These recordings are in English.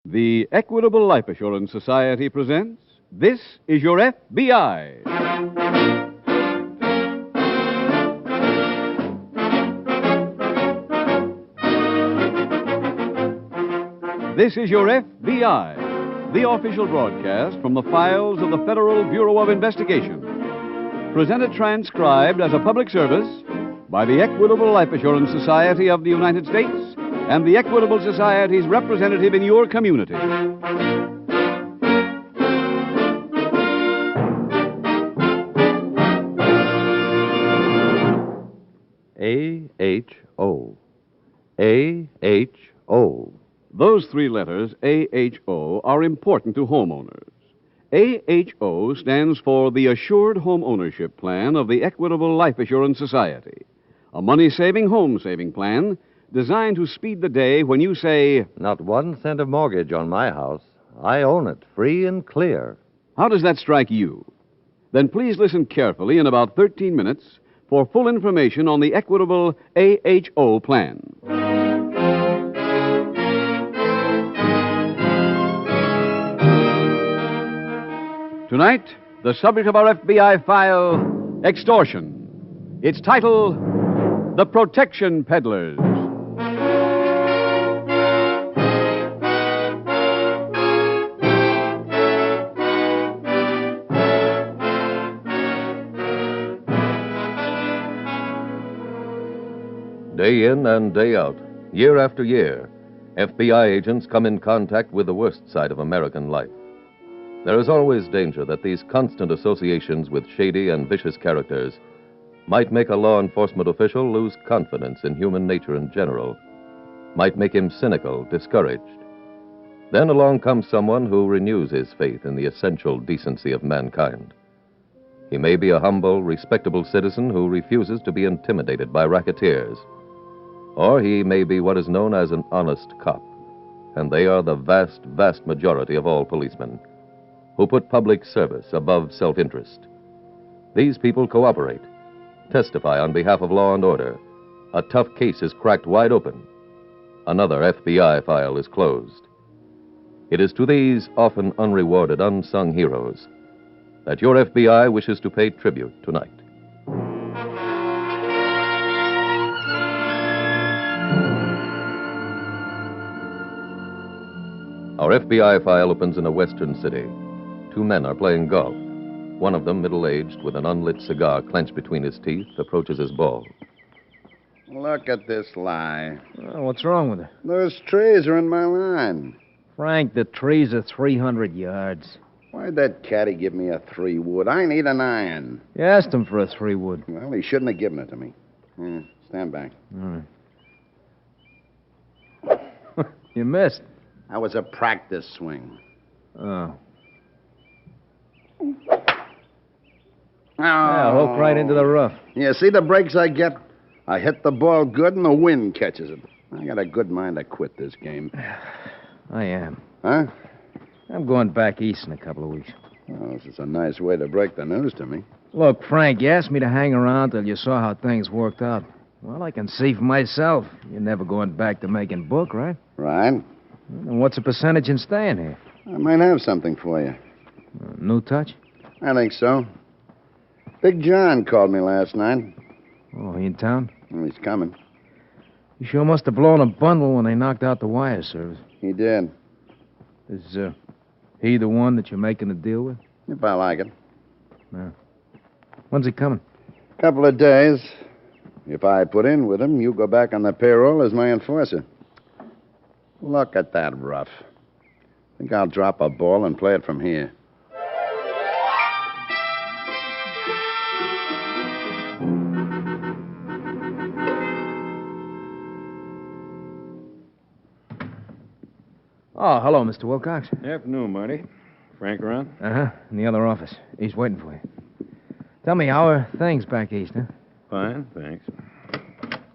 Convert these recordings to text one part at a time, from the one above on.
The Equitable Life Assurance Society presents This is Your FBI. This is Your FBI, the official broadcast from the files of the Federal Bureau of Investigation. Presented transcribed as a public service by the Equitable Life Assurance Society of the United States and the Equitable Society's representative in your community. A-H-O. A-H-O. Those three letters, A-H-O, are important to homeowners. A-H-O stands for the Assured Home Ownership Plan of the Equitable Life Assurance Society, a money-saving, home-saving plan designed to speed the day when you say, Not 1 cent of mortgage on my house. I own it, free and clear. How does that strike you? Then please listen carefully in about 13 minutes for full information on the Equitable AHO plan. Tonight, the subject of our FBI file, extortion. Its title, The Protection Peddlers. Day in and day out, year after year, FBI agents come in contact with the worst side of American life. There is always danger that these constant associations with shady and vicious characters might make a law enforcement official lose confidence in human nature in general, might make him cynical, discouraged. Then along comes someone who renews his faith in the essential decency of mankind. He may be a humble, respectable citizen who refuses to be intimidated by racketeers. Or he may be what is known as an honest cop, and they are the vast, vast majority of all policemen, who put public service above self-interest. These people cooperate, testify on behalf of law and order. A tough case is cracked wide open. Another FBI file is closed. It is to these often unrewarded, unsung heroes that your FBI wishes to pay tribute tonight. Our FBI file opens in a western city. 2 men are playing golf. One of them, middle-aged, with an unlit cigar clenched between his teeth, approaches his ball. Look at this lie. Oh, what's wrong with it? Those trees are in my line. Frank, the trees are 300 yards. Why'd that caddy give me a 3-wood? I need an iron. You asked him for a 3-wood. Well, he shouldn't have given it to me. Stand back. All right. You missed. That was a practice swing. Oh. Yeah, hook right into the rough. Yeah, see the breaks I get? I hit the ball good and the wind catches it. I got a good mind to quit this game. I am. Huh? I'm going back east in a couple of weeks. Well, this is a nice way to break the news to me. Look, Frank, you asked me to hang around till you saw how things worked out. Well, I can see for myself. You're never going back to making book, right? Right. And what's the percentage in staying here? I might have something for you. New touch? I think so. Big John called me last night. Oh, he in town? Well, he's coming. You sure must have blown a bundle when they knocked out the wire service. He did. Is he the one that you're making a deal with? If I like it. No. When's he coming? Couple of days. If I put in with him, you go back on the payroll as my enforcer. Look at that rough. Think I'll drop a ball and play it from here. Oh, hello, Mr. Wilcox. Afternoon, Marty. Frank around? Uh-huh. In the other office. He's waiting for you. Tell me, how are things back east, huh? Fine, thanks.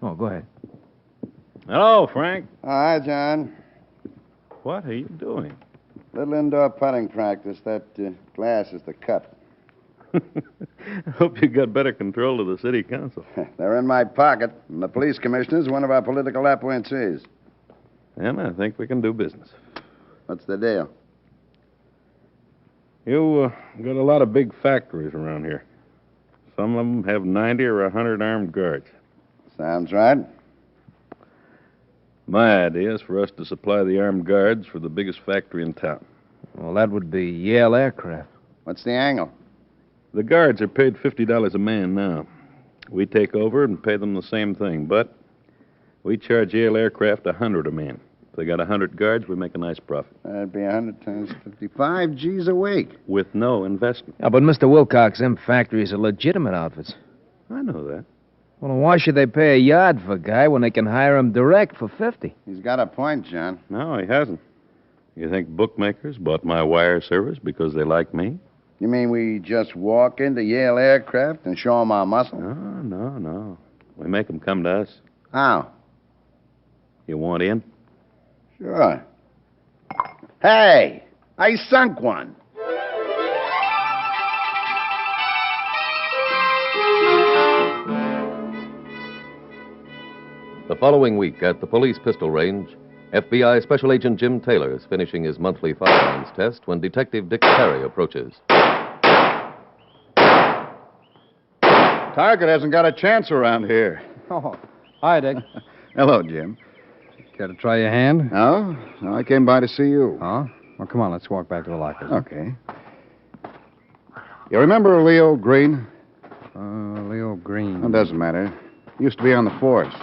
Oh, go ahead. Hello, Frank. Hi, John. What are you doing? Little indoor putting practice. That glass is the cup. Hope you got better control of the city council. They're in my pocket, and the police commissioner's one of our political appointees. And I think we can do business. What's the deal? You got a lot of big factories around here. Some of them have 90 or 100 armed guards. Sounds right. My idea is for us to supply the armed guards for the biggest factory in town. Well, that would be Yale Aircraft. What's the angle? The guards are paid $50 a man now. We take over and pay them the same thing, but we charge Yale Aircraft $100 a man. If they got 100 guards, we make a nice profit. That'd be 100 times 55 G's a week. With no investment. Yeah, but Mr. Wilcox, them factories are legitimate outfits. I know that. Well, then why should they pay a yard for a guy when they can hire him direct for 50? He's got a point, John. No, he hasn't. You think bookmakers bought my wire service because they like me? You mean we just walk into Yale Aircraft and show them our muscle? No. We make them come to us. How? You want in? Sure. Hey, I sunk one. The following week, at the police pistol range, FBI Special Agent Jim Taylor is finishing his monthly firearms test when Detective Dick Perry approaches. Target hasn't got a chance around here. Oh, hi, Dick. Hello, Jim. Care to try your hand? No, I came by to see you. Oh? Well, come on, let's walk back to the lockers. Okay. You remember Leo Green? Leo Green. It doesn't matter. He used to be on the force.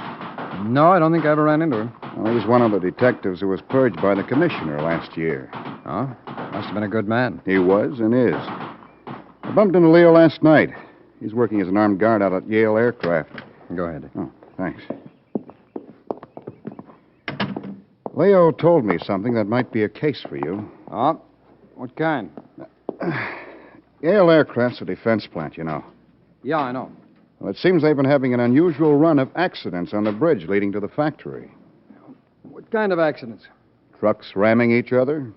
No, I don't think I ever ran into him. Well, he's one of the detectives who was purged by the commissioner last year. Oh? Must have been a good man. He was and is. I bumped into Leo last night. He's working as an armed guard out at Yale Aircraft. Go ahead. Oh, thanks. Leo told me something that might be a case for you. Oh? What kind? Yale Aircraft's a defense plant, you know. Yeah, I know. Well, it seems they've been having an unusual run of accidents on the bridge leading to the factory. What kind of accidents? Trucks ramming each other,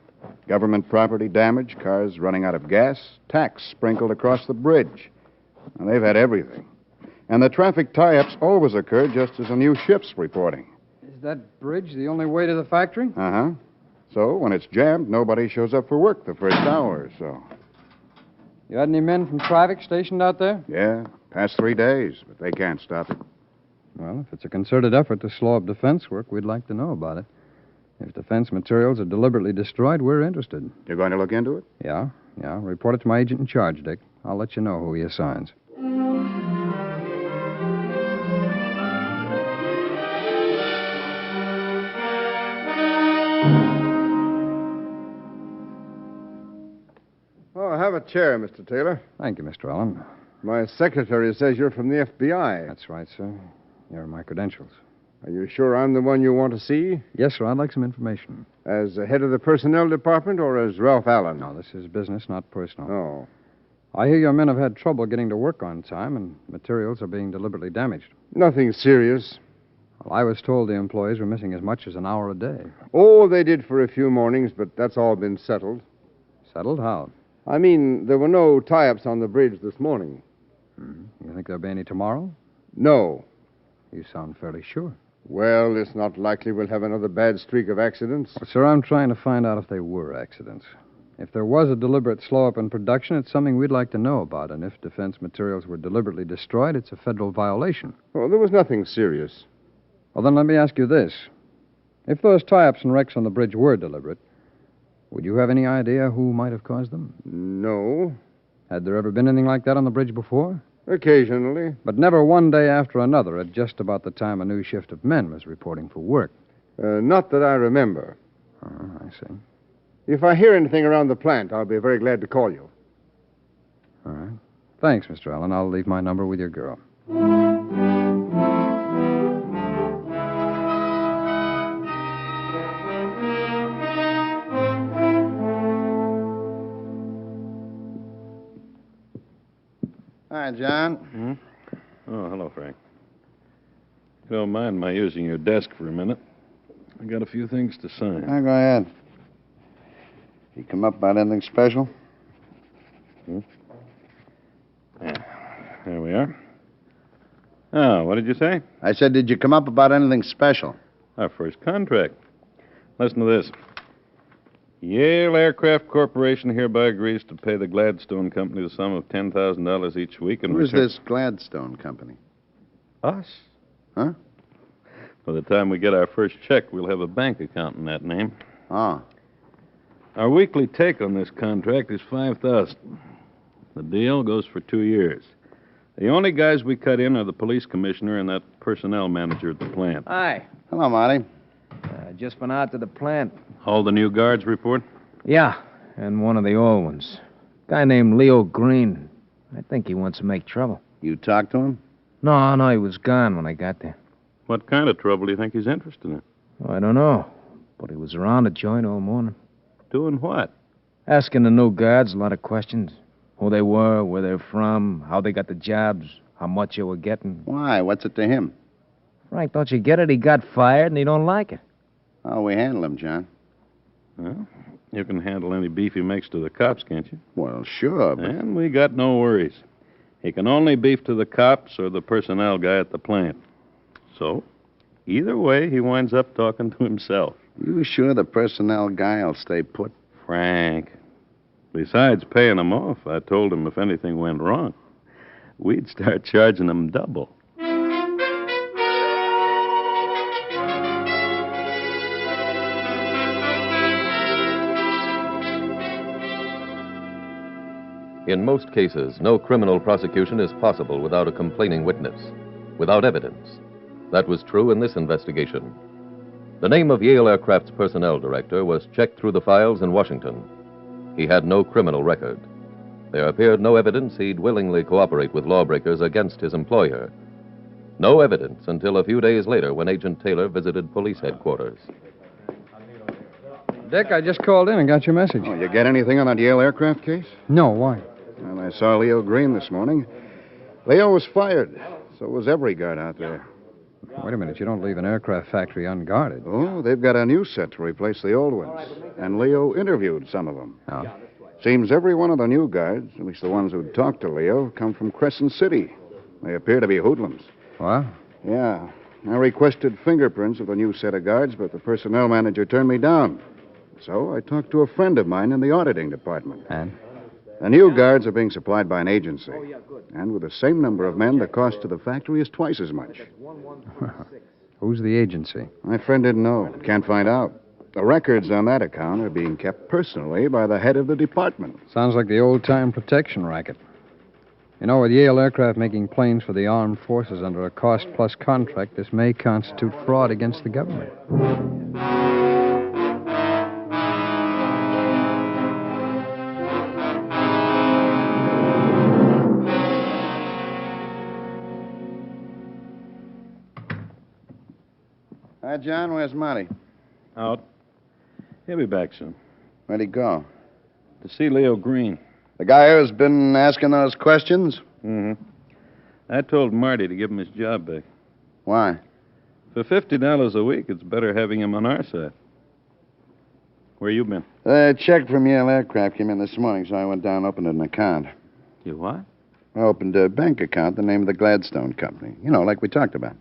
government property damage, cars running out of gas, tax sprinkled across the bridge. And they've had everything. And the traffic tie-ups always occur just as a new ship's reporting. Is that bridge the only way to the factory? Uh-huh. So when it's jammed, nobody shows up for work the first hour or so. You had any men from traffic stationed out there? Yeah, past 3 days, but they can't stop it. Well, if it's a concerted effort to slow up defense work, we'd like to know about it. If defense materials are deliberately destroyed, we're interested. You're going to look into it? Yeah. Report it to my agent in charge, Dick. I'll let you know who he assigns. Oh, have a chair, Mr. Taylor. Thank you, Mr. Allen. My secretary says you're from the FBI. That's right, sir. Here are my credentials. Are you sure I'm the one you want to see? Yes, sir. I'd like some information. As the head of the personnel department or as Ralph Allen? No, this is business, not personal. Oh. I hear your men have had trouble getting to work on time, and materials are being deliberately damaged. Nothing serious. Well, I was told the employees were missing as much as an hour a day. Oh, they did for a few mornings, but that's all been settled. Settled? How? I mean, there were no tie-ups on the bridge this morning. You think there'll be any tomorrow? No. You sound fairly sure. Well, it's not likely we'll have another bad streak of accidents. Well, sir, I'm trying to find out if they were accidents. If there was a deliberate slow-up in production, it's something we'd like to know about. And if defense materials were deliberately destroyed, it's a federal violation. Oh, there was nothing serious. Well, then let me ask you this. If those tie-ups and wrecks on the bridge were deliberate, would you have any idea who might have caused them? No. Had there ever been anything like that on the bridge before? Occasionally. But never one day after another at just about the time a new shift of men was reporting for work. Not that I remember. Oh, I see. If I hear anything around the plant, I'll be very glad to call you. All right. Thanks, Mr. Allen. I'll leave my number with your girl. Hi, John. Oh, hello, Frank. If you don't mind my using your desk for a minute, I got a few things to sign. Go ahead. You come up about anything special? Yeah, there we are. Oh, what did you say? I said, did you come up about anything special? Our first contract. Listen to this. Yale Aircraft Corporation hereby agrees to pay the Gladstone Company the sum of $10,000 each week. And Who's this Gladstone Company? Us. Huh? By the time we get our first check, we'll have a bank account in that name. Oh. Our weekly take on this contract is $5,000. The deal goes for 2 years. The only guys we cut in are the police commissioner and that personnel manager at the plant. Hi. Hello, Marty. Just been out to the plant. All the new guards report? Yeah, and one of the old ones. Guy named Leo Green. I think he wants to make trouble. You talked to him? No, he was gone when I got there. What kind of trouble do you think he's interested in? Oh, I don't know, but he was around the joint all morning. Doing what? Asking the new guards a lot of questions. Who they were, where they're from, how they got the jobs, how much they were getting. Why? What's it to him? Frank, don't you get it? He got fired and he don't like it. Oh, we handle him, John. Well, you can handle any beef he makes to the cops, can't you? Well, sure, but... And we got no worries. He can only beef to the cops or the personnel guy at the plant. So, either way, he winds up talking to himself. You sure the personnel guy will stay put? Frank. Besides paying him off, I told him if anything went wrong, we'd start charging him double. In most cases, no criminal prosecution is possible without a complaining witness, without evidence. That was true in this investigation. The name of Yale Aircraft's personnel director was checked through the files in Washington. He had no criminal record. There appeared no evidence he'd willingly cooperate with lawbreakers against his employer. No evidence until a few days later when Agent Taylor visited police headquarters. Dick, I just called in and got your message. Oh, you get anything on that Yale aircraft case? No, why? Well, I saw Leo Green this morning. Leo was fired. So was every guard out there. Wait a minute, you don't leave an aircraft factory unguarded. Oh, they've got a new set to replace the old ones. And Leo interviewed some of them. Oh. Seems every one of the new guards, at least the ones who talked to Leo, come from Crescent City. They appear to be hoodlums. What? Yeah. I requested fingerprints of the new set of guards, but the personnel manager turned me down. So I talked to a friend of mine in the auditing department. And? The new guards are being supplied by an agency. And with the same number of men, the cost to the factory is twice as much. Who's the agency? My friend didn't know. Can't find out. The records on that account are being kept personally by the head of the department. Sounds like the old-time protection racket. You know, with Yale Aircraft making planes for the armed forces under a cost-plus contract, this may constitute fraud against the government. Hi, John. Where's Marty? Out. He'll be back soon. Where'd he go? To see Leo Green. The guy who's been asking those questions? Mm-hmm. I told Marty to give him his job back. Why? For $50 a week, it's better having him on our side. Where you been? A check from Yale Aircraft came in this morning, so I went down and opened an account. You what? I opened a bank account, the name of the Gladstone Company. You know, like we talked about.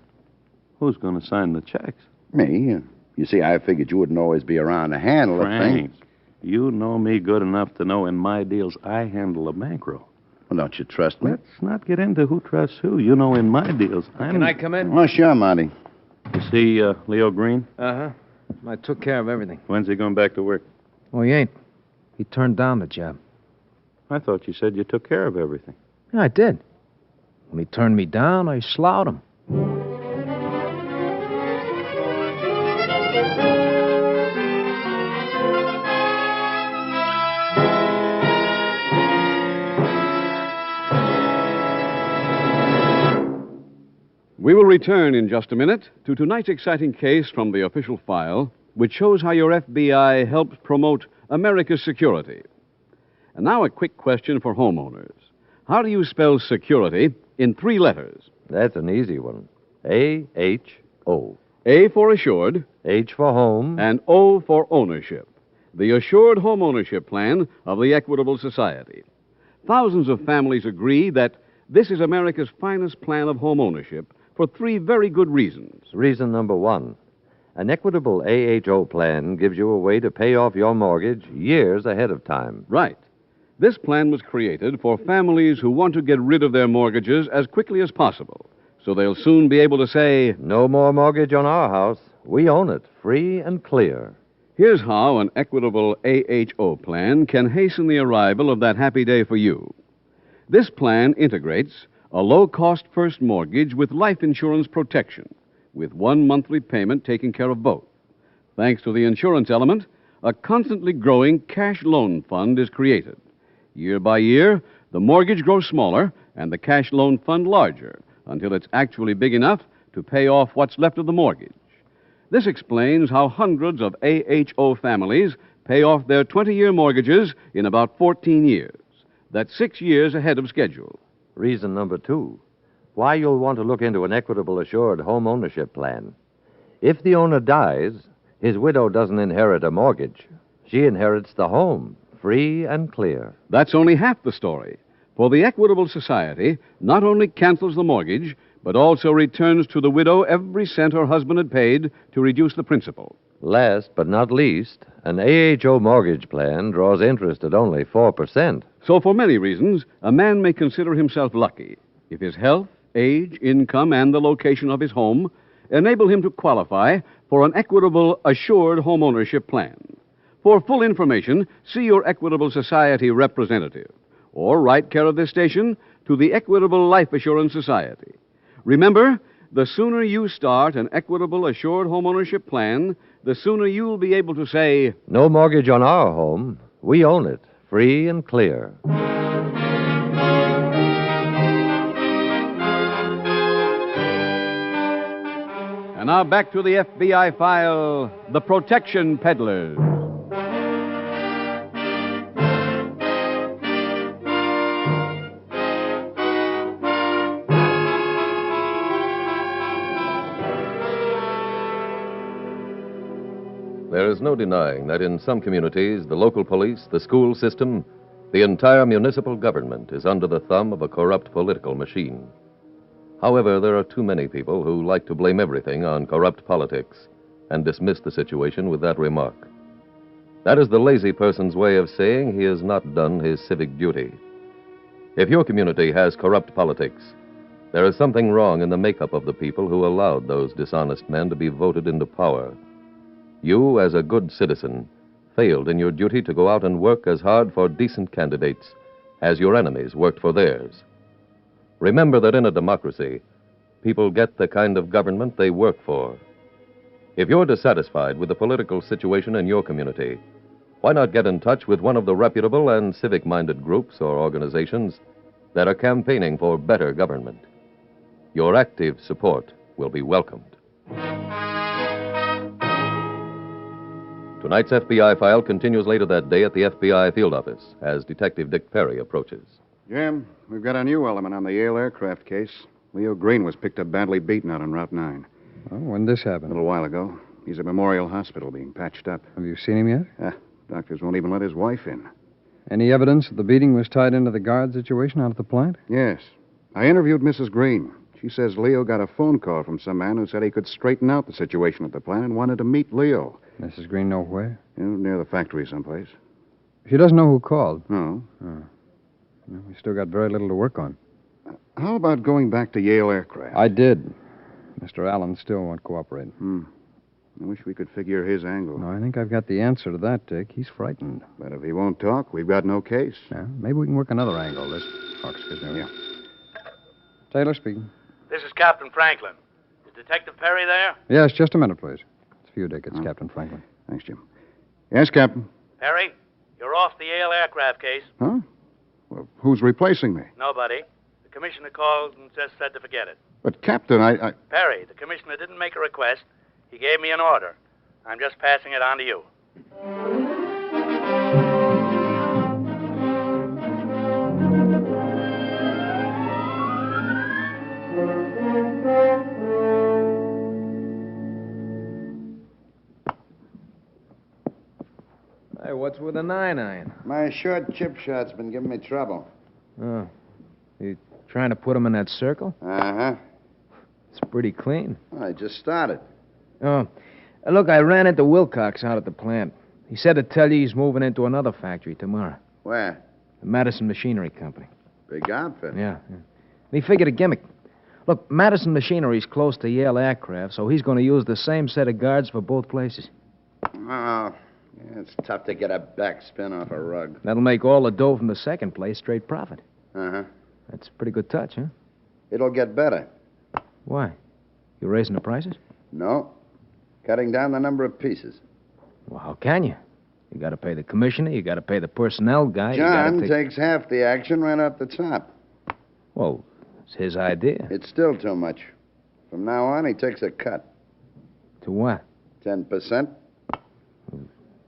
Who's going to sign the checks? Me. You see, I figured you wouldn't always be around to handle Frank, things. you know me good enough to know in my deals I handle a bankroll. Well, don't you trust me? Let's not get into who trusts who. You know in my deals Can I come in? Oh, sure, Marty. You see Leo Green? Uh-huh. I took care of everything. When's he going back to work? Oh, he ain't. He turned down the job. I thought you said you took care of everything. Yeah, I did. When he turned me down, I sloughed him. We will return in just a minute to tonight's exciting case from the official file, which shows how your FBI helps promote America's security. And now a quick question for homeowners. How do you spell security in 3 letters? That's an easy one. A-H-O. A for assured, H for home. and O for ownership. The Assured Home Ownership Plan of the Equitable Society. Thousands of families agree that this is America's finest plan of home ownership for 3 very good reasons. Reason number 1. An Equitable AHO plan gives you a way to pay off your mortgage years ahead of time. Right. This plan was created for families who want to get rid of their mortgages as quickly as possible, so they'll soon be able to say, No more mortgage on our house. We own it, free and clear. here's how an Equitable AHO plan can hasten the arrival of that happy day for you. This plan integrates a low-cost first mortgage with life insurance protection, with one monthly payment taking care of both. Thanks to the insurance element, a constantly growing cash loan fund is created. Year by year, the mortgage grows smaller and the cash loan fund larger until it's actually big enough to pay off what's left of the mortgage. This explains how hundreds of AHO families pay off their 20-year mortgages in about 14 years. That's 6 years ahead of schedule. Reason number 2, why you'll want to look into an Equitable Assured home ownership plan. If the owner dies, his widow doesn't inherit a mortgage. She inherits the home, free and clear. That's only half the story. For the Equitable Society not only cancels the mortgage, but also returns to the widow every cent her husband had paid to reduce the principal. Last but not least, an AHO mortgage plan draws interest at only 4%. So for many reasons, a man may consider himself lucky if his health, age, income, and the location of his home enable him to qualify for an Equitable Assured home ownership plan. For full information, see your Equitable Society representative or write care of this station to the Equitable Life Assurance Society. Remember, the sooner you start an Equitable Assured home ownership plan, the sooner you'll be able to say, No mortgage on our home. We own it, free and clear. And now back to the FBI file, The Protection Peddlers. There is no denying that in some communities, the local police, the school system, the entire municipal government is under the thumb of a corrupt political machine. However, there are too many people who like to blame everything on corrupt politics and dismiss the situation with that remark. That is the lazy person's way of saying he has not done his civic duty. If your community has corrupt politics, there is something wrong in the makeup of the people who allowed those dishonest men to be voted into power. You, as a good citizen, failed in your duty to go out and work as hard for decent candidates as your enemies worked for theirs. Remember that in a democracy, people get the kind of government they work for. If you're dissatisfied with the political situation in your community, why not get in touch with one of the reputable and civic-minded groups or organizations that are campaigning for better government? Your active support will be welcomed. Tonight's FBI file continues later that day at the FBI field office as Detective Dick Perry approaches. Jim, we've got a new element on the Yale aircraft case. Leo Green was picked up badly beaten out on Route 9. Well, when did this A happen? little while ago. He's at Memorial Hospital being patched up. Have you seen him yet? Doctors won't even let his wife in. Any evidence that the beating was tied into the guard situation out at the plant? Yes. I interviewed Mrs. Green. She says Leo got a phone call from some man who said he could straighten out the situation at the plant and wanted to meet Leo. Mrs. Green know where? Near the factory someplace. She doesn't know who called. No. Well, we still got very little to work on. How about going back to Yale Aircraft? I did. Mr. Allen still won't cooperate. I wish we could figure his angle. No, I think I've got the answer to that, Dick. He's frightened. But if he won't talk, we've got no case. Yeah, maybe we can work another angle. Excuse me. Yeah. Taylor speaking. This is Captain Franklin. Is Detective Perry there? Yes, just a minute, please. It's for you, Dick. It's Captain Franklin. Thanks, Jim. Yes, Captain. Perry, you're off the Yale aircraft case. Huh? Well, who's replacing me? Nobody. The commissioner called and just said to forget it. But, Captain, I... Perry, the commissioner didn't make a request. He gave me an order. I'm just passing it on to you. Hey, what's with a 9-iron? My short chip shot's been giving me trouble. Oh. You trying to put him in that circle? Uh-huh. It's pretty clean. I just started. Oh, Look, I ran into Wilcox out at the plant. He said to tell you he's moving into another factory tomorrow. Where? The Madison Machinery Company. Big outfit. Yeah. And he figured a gimmick. Look, Madison Machinery's close to Yale Aircraft, so he's going to use the same set of guards for both places. Oh, yeah, it's tough to get a backspin off a rug. That'll make all the dough from the second place straight profit. Uh-huh. That's a pretty good touch, huh? It'll get better. Why? You raising the prices? No. Cutting down the number of pieces. Well, how can you? You got to pay the commissioner, you got to pay the personnel guy. John takes half the action right off the top. Well, it's his idea. It's still too much. From now on, he takes a cut. To what? 10%.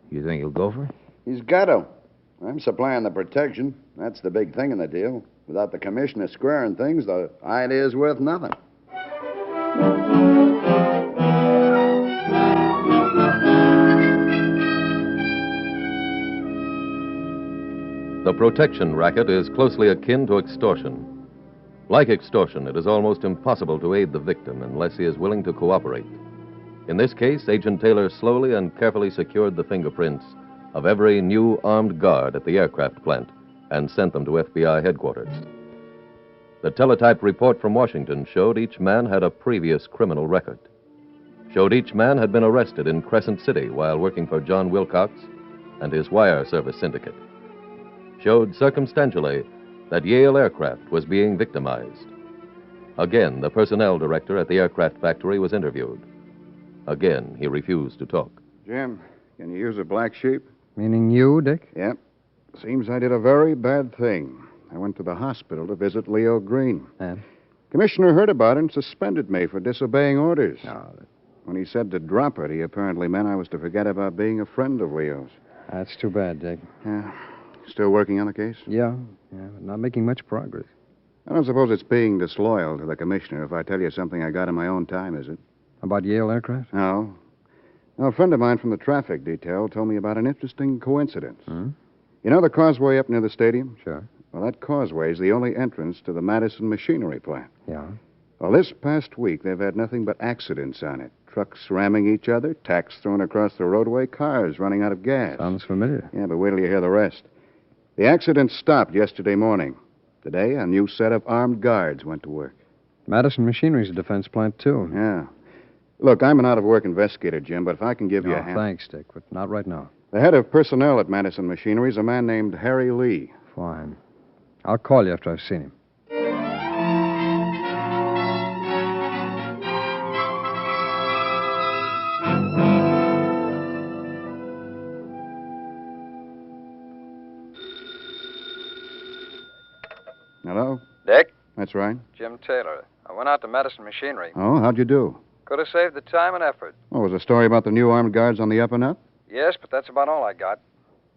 You think he'll go for it? He's got to. I'm supplying the protection. That's the big thing in the deal. Without the commissioner squaring things, the idea's worth nothing. The protection racket is closely akin to extortion. Like extortion, it is almost impossible to aid the victim unless he is willing to cooperate. In this case, Agent Taylor slowly and carefully secured the fingerprints of every new armed guard at the aircraft plant and sent them to FBI headquarters. The teletype report from Washington showed each man had a previous criminal record. Showed each man had been arrested in Crescent City while working for John Wilcox and his wire service syndicate. Showed circumstantially that Yale Aircraft was being victimized. Again, the personnel director at the aircraft factory was interviewed. Again, he refused to talk. Jim, can you use a black sheep? Meaning you, Dick? Yep. Seems I did a very bad thing. I went to the hospital to visit Leo Green. And? Commissioner heard about it and suspended me for disobeying orders. No, When he said to drop it, he apparently meant I was to forget about being a friend of Leo's. that's too bad, Dick. Yeah. Still working on the case? Yeah, but not making much progress. I don't suppose it's being disloyal to the commissioner if I tell you something I got in my own time, is it? About Yale Aircraft? No. No, a friend of mine from the traffic detail told me about an interesting coincidence. Hmm? You know the causeway up near the stadium? Sure. Well, that causeway is the only entrance to the Madison Machinery plant. Yeah. Well, this past week, they've had nothing but accidents on it. Trucks ramming each other, tacks thrown across the roadway, cars running out of gas. Sounds familiar. Yeah, but wait till you hear the rest. The accident stopped yesterday morning. Today, a new set of armed guards went to work. Madison Machinery's a defense plant, too. Yeah. Look, I'm an out-of-work investigator, Jim, but if I can give you a hand... Thanks, Dick, but not right now. The head of personnel at Madison Machinery is a man named Harry Lee. Fine. I'll call you after I've seen him. Hello? Dick? That's right. Jim Taylor. I went out to Madison Machinery. Oh, how'd you do? Could have saved the time and effort. Oh, was the story about the new armed guards on the up and up? Yes, but that's about all I got.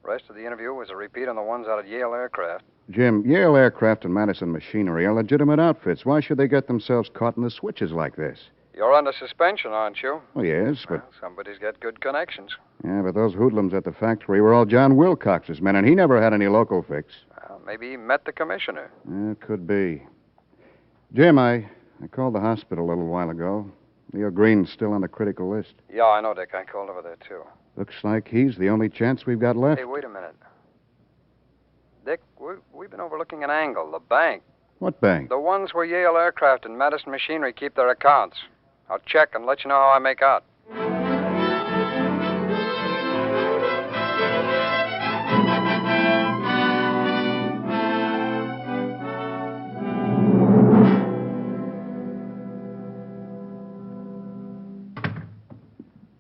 The rest of the interview was a repeat on the ones out at Yale Aircraft. Jim, Yale Aircraft and Madison Machinery are legitimate outfits. Why should they get themselves caught in the switches like this? You're under suspension, aren't you? Well, yes, but... Well, somebody's got good connections. Yeah, but those hoodlums at the factory were all John Wilcox's men, and he never had any local fix. Well, maybe he met the commissioner. Yeah, could be. Jim, I called the hospital a little while ago. Leo Green's still on the critical list. Yeah, I know, Dick. I called over there, too. Looks like he's the only chance we've got left. Hey, wait a minute. Dick, we've been overlooking an angle, the bank. What bank? The ones where Yale Aircraft and Madison Machinery keep their accounts. I'll check and let you know how I make out.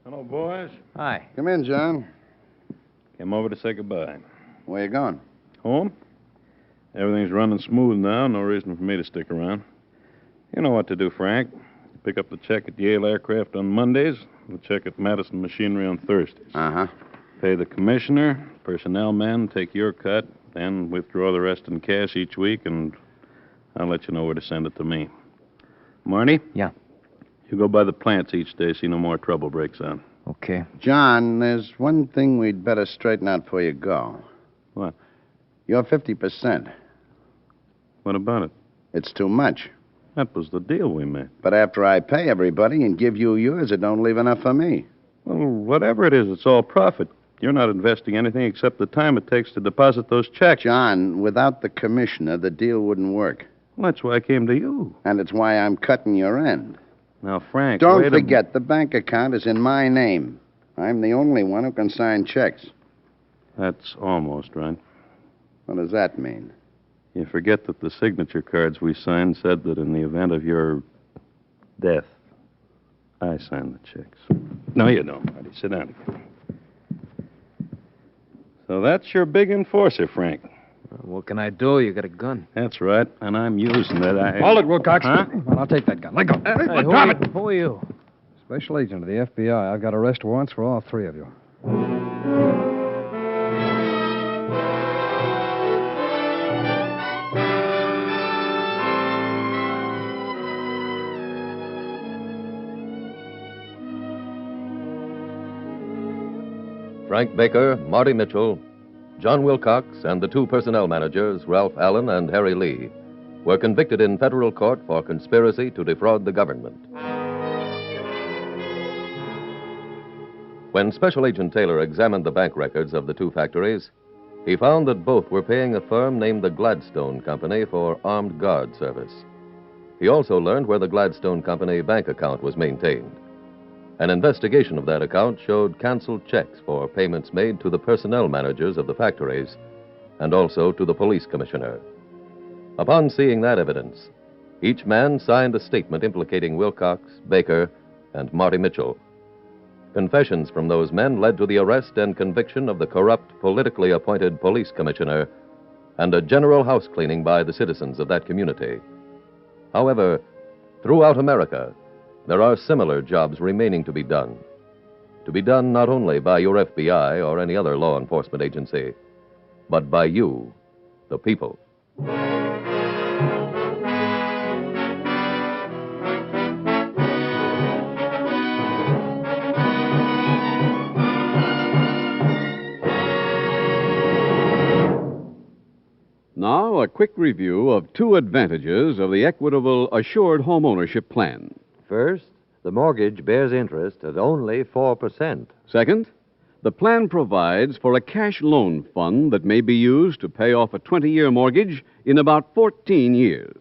Hello, boys. Hi. Come in, John. Came over to say goodbye. Where you going? Home? Everything's running smooth now. No reason for me to stick around. You know what to do, Frank. Pick up the check at Yale Aircraft on Mondays, the check at Madison Machinery on Thursdays. Uh-huh. Pay the commissioner, personnel men, take your cut, then withdraw the rest in cash each week, and I'll let you know where to send it to me. Marnie? Yeah. You go by the plants each day, so no more trouble breaks out. Okay. John, there's one thing we'd better straighten out before you go. What? You're 50%. What about it? It's too much. That was the deal we made. But after I pay everybody and give you yours, it don't leave enough for me. Well, whatever it is, it's all profit. You're not investing anything except the time it takes to deposit those checks. John, without the commissioner, the deal wouldn't work. Well, that's why I came to you. And it's why I'm cutting your end. Now, Frank, Don't forget, the bank account is in my name. I'm the only one who can sign checks. That's almost right. What does that mean? You forget that the signature cards we signed said that in the event of your death, I signed the checks. No, you don't, buddy. Sit down again. So that's your big enforcer, Frank. What can I do? You got a gun. That's right, and I'm using it. Hold it, Wilcox. Huh? Well, I'll take that gun. Let go. Hey, who are you? Special agent of the FBI. I've got arrest warrants for all three of you. Frank Baker, Marty Mitchell, John Wilcox, and the two personnel managers, Ralph Allen and Harry Lee, were convicted in federal court for conspiracy to defraud the government. When Special Agent Taylor examined the bank records of the two factories, he found that both were paying a firm named the Gladstone Company for armed guard service. He also learned where the Gladstone Company bank account was maintained. An investigation of that account showed canceled checks for payments made to the personnel managers of the factories and also to the police commissioner. Upon seeing that evidence, each man signed a statement implicating Wilcox, Baker, and Marty Mitchell. Confessions from those men led to the arrest and conviction of the corrupt, politically appointed police commissioner and a general house cleaning by the citizens of that community. However, throughout America, there are similar jobs remaining to be done not only by your FBI or any other law enforcement agency, but by you, the people. Now, a quick review of two advantages of the Equitable Assured Home Ownership Plan. First, the mortgage bears interest at only 4%. Second, the plan provides for a cash loan fund that may be used to pay off a 20-year mortgage in about 14 years.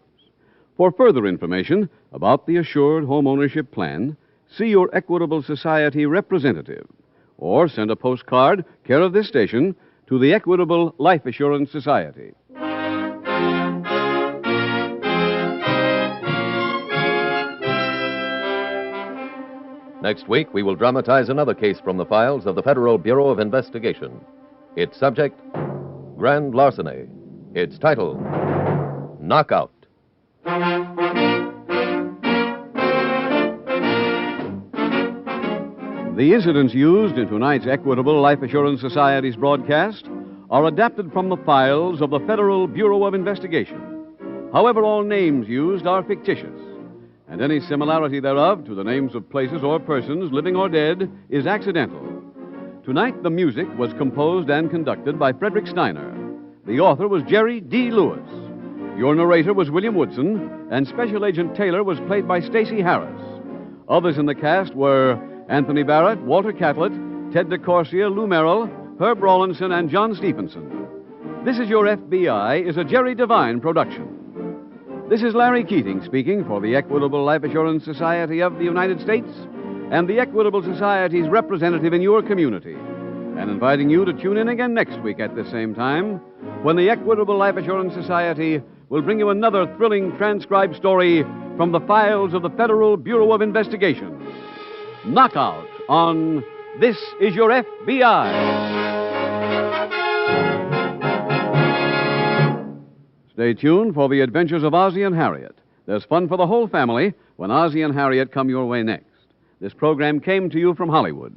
For further information about the Assured Home Ownership Plan, see your Equitable Society representative or send a postcard, care of this station, to the Equitable Life Assurance Society. Next week, we will dramatize another case from the files of the Federal Bureau of Investigation. Its subject, grand larceny. Its title, Knockout. The incidents used in tonight's Equitable Life Assurance Society's broadcast are adapted from the files of the Federal Bureau of Investigation. However, all names used are fictitious, and any similarity thereof to the names of places or persons, living or dead, is accidental. Tonight, the music was composed and conducted by Frederick Steiner. The author was Jerry D. Lewis. Your narrator was William Woodson, and Special Agent Taylor was played by Stacey Harris. Others in the cast were Anthony Barrett, Walter Catlett, Ted DeCorsia, Lou Merrill, Herb Rawlinson, and John Stephenson. This Is Your FBI is a Jerry Devine production. This is Larry Keating speaking for the Equitable Life Assurance Society of the United States and the Equitable Society's representative in your community, and inviting you to tune in again next week at the same time when the Equitable Life Assurance Society will bring you another thrilling transcribed story from the files of the Federal Bureau of Investigation. Knockout on This Is Your FBI. Stay tuned for the adventures of Ozzie and Harriet. There's fun for the whole family when Ozzie and Harriet come your way next. This program came to you from Hollywood.